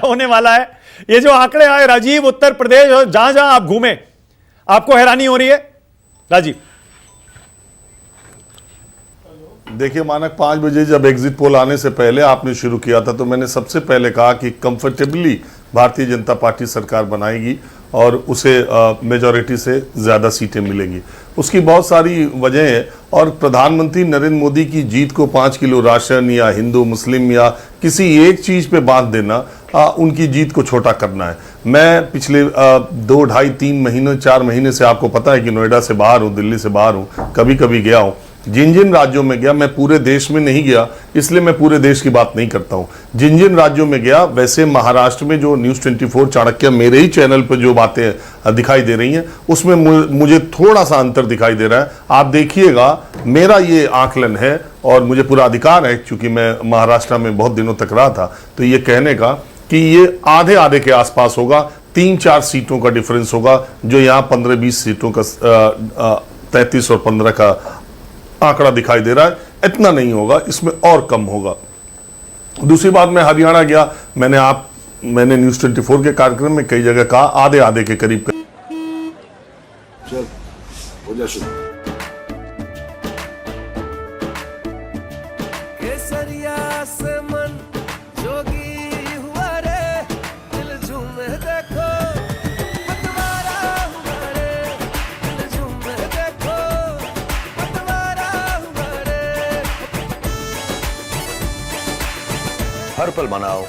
होने वाला है? ये जो आंकड़े आए राजीव, उत्तर प्रदेश और जहां जहां आप घूमे, आपको हैरानी हो रही है राजीव? देखिए मानक 5 बजे जब एग्जिट पोल आने से पहले आपने शुरू किया था तो मैंने सबसे पहले कहा कि कंफर्टेबली भारतीय जनता पार्टी सरकार बनाएगी और उसे मेजॉरिटी से ज़्यादा सीटें मिलेंगी। उसकी बहुत सारी वजह है और प्रधानमंत्री नरेंद्र मोदी की जीत को 5 किलो राशन या हिंदू मुस्लिम या किसी एक चीज़ पे बांध देना उनकी जीत को छोटा करना है। मैं पिछले 2, ढाई, 3 महीने 4 महीने से आपको पता है कि नोएडा से बाहर हूँ, दिल्ली से बाहर हूँ, कभी कभी गया हूँ। जिन जिन राज्यों में गया, मैं पूरे देश में नहीं गया इसलिए मैं पूरे देश की बात नहीं करता हूं, जिन जिन राज्यों में गया, वैसे महाराष्ट्र में जो न्यूज़ 24 चाणक्य मेरे ही चैनल पर जो बातें दिखाई दे रही हैं उसमें मुझे थोड़ा सा अंतर दिखाई दे रहा है। आप देखिएगा, मेरा ये आकलन है और मुझे पूरा अधिकार है क्योंकि मैं महाराष्ट्र में बहुत दिनों तक रहा था, तो ये कहने का कि ये आधे आधे के आसपास होगा, 3-4 सीटों का डिफरेंस होगा, जो यहाँ 15-20 सीटों का 33 और 15 का आंकड़ा दिखाई दे रहा है। इतना नहीं होगा, इसमें और कम होगा। दूसरी बात, मैं हरियाणा गया, मैंने न्यूज़ 24 के कार्यक्रम में कई जगह कहा आधे आधे के करीब। चल हो जा शुरू। केसरिया से मन जोगी हुआ रे, दिल झूमे देखो पतवारा हुआ रे, दिल झूमे देखो पतवारा हुआ रे। हर पल मनाओ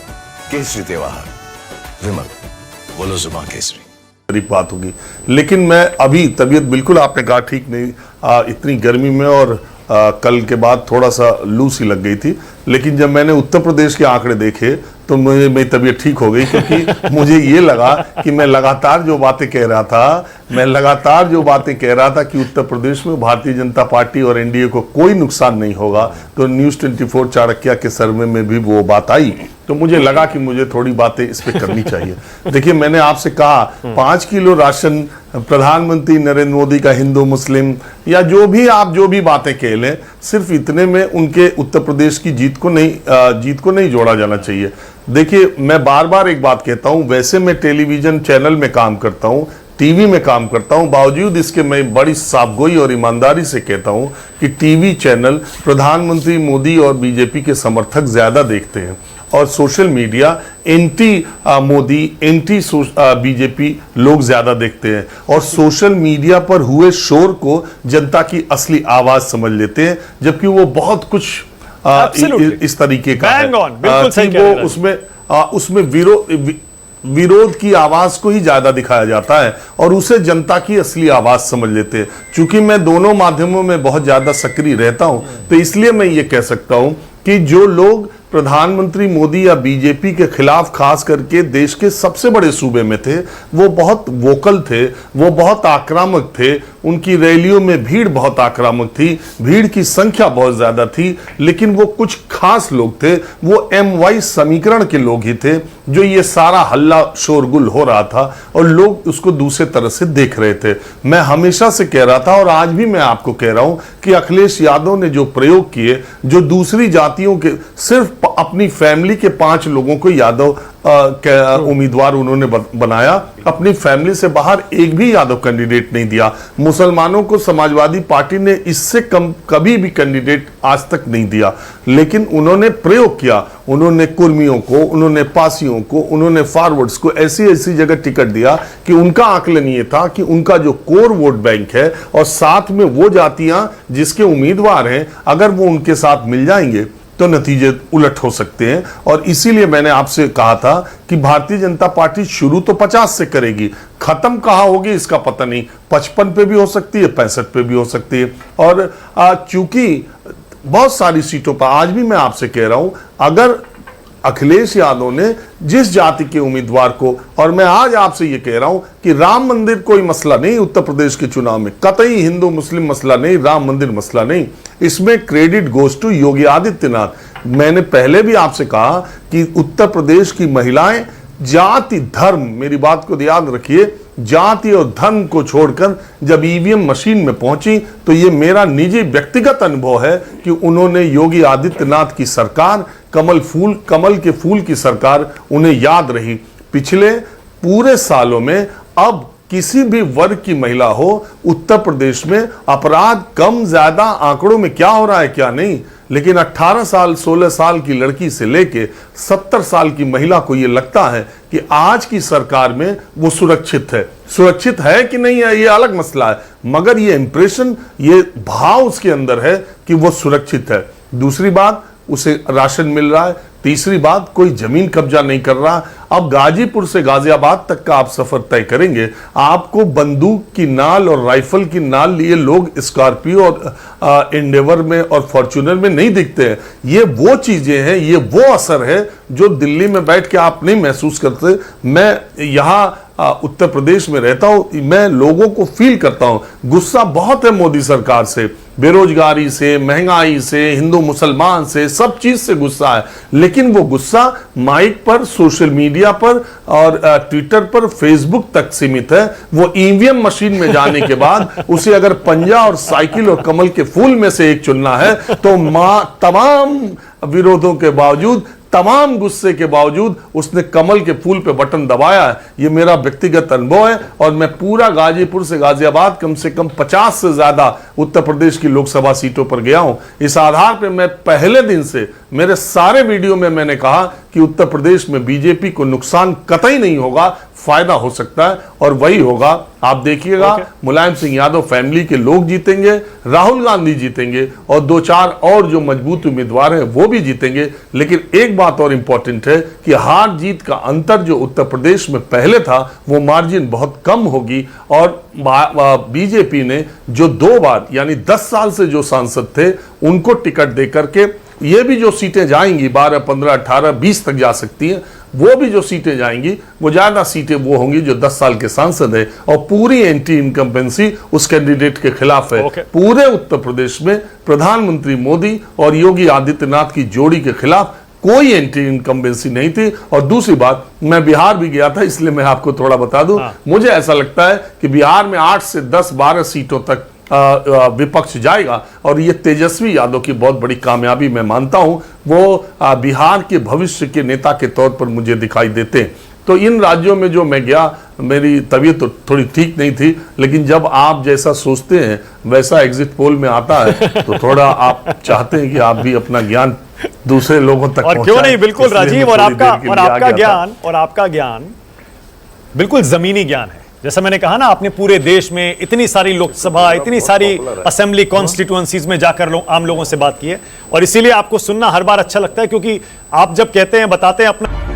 केसरी त्योहार। विमल, बोलो जुबान केसरी। करीब बात होगी, लेकिन मैं अभी तबीयत बिल्कुल आपने कहा ठीक नहीं, इतनी गर्मी में और कल के बाद थोड़ा सा लू सी लग गई थी, लेकिन जब मैंने उत्तर प्रदेश के आंकड़े देखे तो मेरी तबीयत ठीक हो गई क्योंकि मुझे ये लगा कि मैं लगातार जो बातें कह रहा था कि उत्तर प्रदेश में भारतीय जनता पार्टी और एनडीए को कोई नुकसान नहीं होगा, तो न्यूज़ 24 चाणक्य के सर्वे में भी वो बात आई, तो मुझे लगा कि मुझे थोड़ी बातें इस पे करनी चाहिए। देखिए, मैंने आपसे कहा 5 किलो राशन, प्रधानमंत्री नरेंद्र मोदी का हिंदू मुस्लिम या जो भी बातें कह लें, सिर्फ इतने में उनके उत्तर प्रदेश की जीत को नहीं जोड़ा जाना चाहिए। देखिए, मैं बार बार एक बात कहता हूं, वैसे मैं टेलीविजन चैनल में काम करता हूं, टीवी में काम करता हूं, बावजूद इसके मैं बड़ी साफगोई और ईमानदारी से कहता हूं कि टीवी चैनल प्रधानमंत्री मोदी और बीजेपी के समर्थक ज्यादा देखते हैं और social media anti Modi, anti BJP लोग ज्यादा देखते हैं और सोशल मीडिया पर हुए शोर को जनता की असली आवाज समझ लेते हैं, जबकि वो बहुत कुछ इस तरीके का है कि वो उसमें विरोध की आवाज को ही ज्यादा दिखाया जाता है और उसे जनता की असली आवाज समझ लेते हैं। चूंकि मैं दोनों माध्यमों में बहुत ज्यादा सक्रिय रहता हूं, तो इसलिए मैं ये कह सकता हूं कि जो लोग प्रधानमंत्री मोदी या बीजेपी के खिलाफ खास करके देश के सबसे बड़े सूबे में थे, वो बहुत वोकल थे, वो बहुत आक्रामक थे, उनकी रैलियों में भीड़ बहुत आक्रामक थी, भीड़ की संख्या बहुत ज्यादा थी, लेकिन वो कुछ खास लोग थे, वो MY समीकरण के लोग ही थे, जो ये सारा हल्ला शोरगुल हो रहा था और लोग उसको दूसरे तरह से देख रहे थे। मैं हमेशा से कह रहा था और आज भी मैं आपको कह रहा हूं कि अखिलेश यादव ने जो प्रयोग किए, जो दूसरी जातियों के सिर्फ अपनी फैमिली के 5 लोगों को यादव उम्मीदवार उन्होंने बनाया, अपनी फैमिली से बाहर एक भी यादव कैंडिडेट नहीं दिया। मुसलमानों को समाजवादी पार्टी ने इससे कम कभी भी कैंडिडेट आज तक नहीं दिया, लेकिन उन्होंने प्रयोग किया, उन्होंने कुर्मियों को, उन्होंने पासियों को, उन्होंने फॉरवर्ड्स को ऐसी जगह टिकट दिया कि उनका आकलन ये था कि उनका जो कोर वोट बैंक है और साथ में वो जातियां जिसके उम्मीदवार हैं, अगर वो उनके साथ मिल जाएंगे तो नतीजे उलट हो सकते हैं। और इसीलिए मैंने आपसे कहा था कि भारतीय जनता पार्टी शुरू तो 50 से करेगी, खत्म कहां होगी इसका पता नहीं, 55 पे भी हो सकती है, 65 पे भी हो सकती है। और चूंकि बहुत सारी सीटों पर आज भी मैं आपसे कह रहा हूं, अगर अखिलेश यादव ने जिस जाति के उम्मीदवार को, और मैं आज आपसे ये कह रहा हूं कि राम मंदिर कोई मसला नहीं उत्तर प्रदेश के चुनाव में, कतई हिंदू मुस्लिम मसला नहीं, राम मंदिर मसला नहीं, इसमें credit goes to Yogi Adityanath. मैंने पहले भी आपसे कहा कि उत्तर प्रदेश की महिलाएं जाति धर्म, मेरी बात को याद रखिए, जाति और धर्म को छोड़कर जब ईवीएम मशीन में पहुंची तो ये मेरा निजी व्यक्तिगत अनुभव है कि उन्होंने योगी आदित्यनाथ की सरकार, कमल के फूल की सरकार उन्हें याद रही। पिछले पूरे सालों में अब किसी भी वर्ग की महिला हो, उत्तर प्रदेश में अपराध कम ज्यादा आंकड़ों में क्या हो रहा है क्या नहीं, लेकिन 18 साल 16 साल की लड़की से लेके 70 साल की महिला को यह लगता है कि आज की सरकार में वो सुरक्षित है। सुरक्षित है कि नहीं है ये अलग मसला है, मगर ये इंप्रेशन, ये भाव उसके अंदर है कि वो सुरक्षित है। दूसरी बात, उसे राशन मिल रहा है। तीसरी बात, कोई जमीन कब्जा नहीं कर रहा। अब गाजीपुर से गाजियाबाद तक का आप सफर तय करेंगे, आपको बंदूक की नाल और राइफल की नाल लिए लोग स्कॉर्पियो और इंडेवर में और फॉर्च्यूनर में नहीं दिखते हैं। ये वो चीजें हैं, ये वो असर है जो दिल्ली में बैठ के आप नहीं महसूस करते। मैं यहाँ उत्तर प्रदेश में रहता हूं, मैं लोगों को फील करता हूं। गुस्सा बहुत है मोदी सरकार से, बेरोजगारी से, महंगाई से, हिंदू मुसलमान से, सब चीज से गुस्सा है। लेकिन वो गुस्सा माइक पर, सोशल मीडिया पर और ट्विटर पर, फेसबुक तक सीमित है। वो ईवीएम मशीन में जाने के बाद उसे अगर पंजा और साइकिल और कमल के फूल में से एक चुनना है तो तमाम विरोधों के बावजूद, तमाम गुस्से के बावजूद उसने कमल के फूल पे बटन दबाया है। ये मेरा व्यक्तिगत अनुभव है और मैं पूरा गाजीपुर से गाजियाबाद कम से कम 50 से ज्यादा उत्तर प्रदेश की लोकसभा सीटों पर गया हूं। इस आधार पे मैं पहले दिन से मेरे सारे वीडियो में मैंने कहा कि उत्तर प्रदेश में बीजेपी को नुकसान कतई नहीं होगा, फायदा हो सकता है और वही होगा। आप देखिएगा, मुलायम सिंह यादव फैमिली के लोग जीतेंगे, राहुल गांधी जीतेंगे और 2-4 और जो मजबूत उम्मीदवार हैं वो भी जीतेंगे। लेकिन एक बात और इंपॉर्टेंट है कि हार जीत का अंतर जो उत्तर प्रदेश में पहले था वो मार्जिन बहुत कम होगी और बीजेपी ने जो 2 बार यानी 10 साल से जो सांसद थे उनको टिकट दे करके, ये भी जो सीटें जाएंगी 12, 15, 18, 20 तक जा सकती हैं, वो भी जो सीटें जाएंगी वो ज्यादा सीटें वो होंगी जो 10 साल के सांसद है और पूरी एंटी इनकम्बेंसी उस कैंडिडेट के खिलाफ है। पूरे उत्तर प्रदेश में प्रधानमंत्री मोदी और योगी आदित्यनाथ की जोड़ी के खिलाफ कोई एंटी इनकम्बेंसी नहीं थी। और दूसरी बात, मैं बिहार भी गया था, इसलिए मैं आपको थोड़ा बता दूं, मुझे ऐसा लगता है कि बिहार में 8 से 10-12 सीटों तक विपक्ष जाएगा और ये तेजस्वी यादव की बहुत बड़ी कामयाबी मैं मानता हूं। वो बिहार के भविष्य के नेता के तौर पर मुझे दिखाई देते हैं। तो इन राज्यों में जो मैं गया, मेरी तबीयत तो थोड़ी ठीक नहीं थी, लेकिन जब आप जैसा सोचते हैं वैसा एग्जिट पोल में आता है तो थोड़ा आप चाहते हैं कि आप भी अपना ज्ञान दूसरे लोगों तक और क्यों नहीं, बिल्कुल राजीव, और आपका ज्ञान बिल्कुल जमीनी ज्ञान है। जैसा मैंने कहा ना, आपने पूरे देश में इतनी सारी लोकसभा, इतनी सारी असेंबली कॉन्स्टिट्यूएंसीज में जाकर आम लोगों से बात की है और इसीलिए आपको सुनना हर बार अच्छा लगता है, क्योंकि आप जब कहते हैं, बताते हैं अपना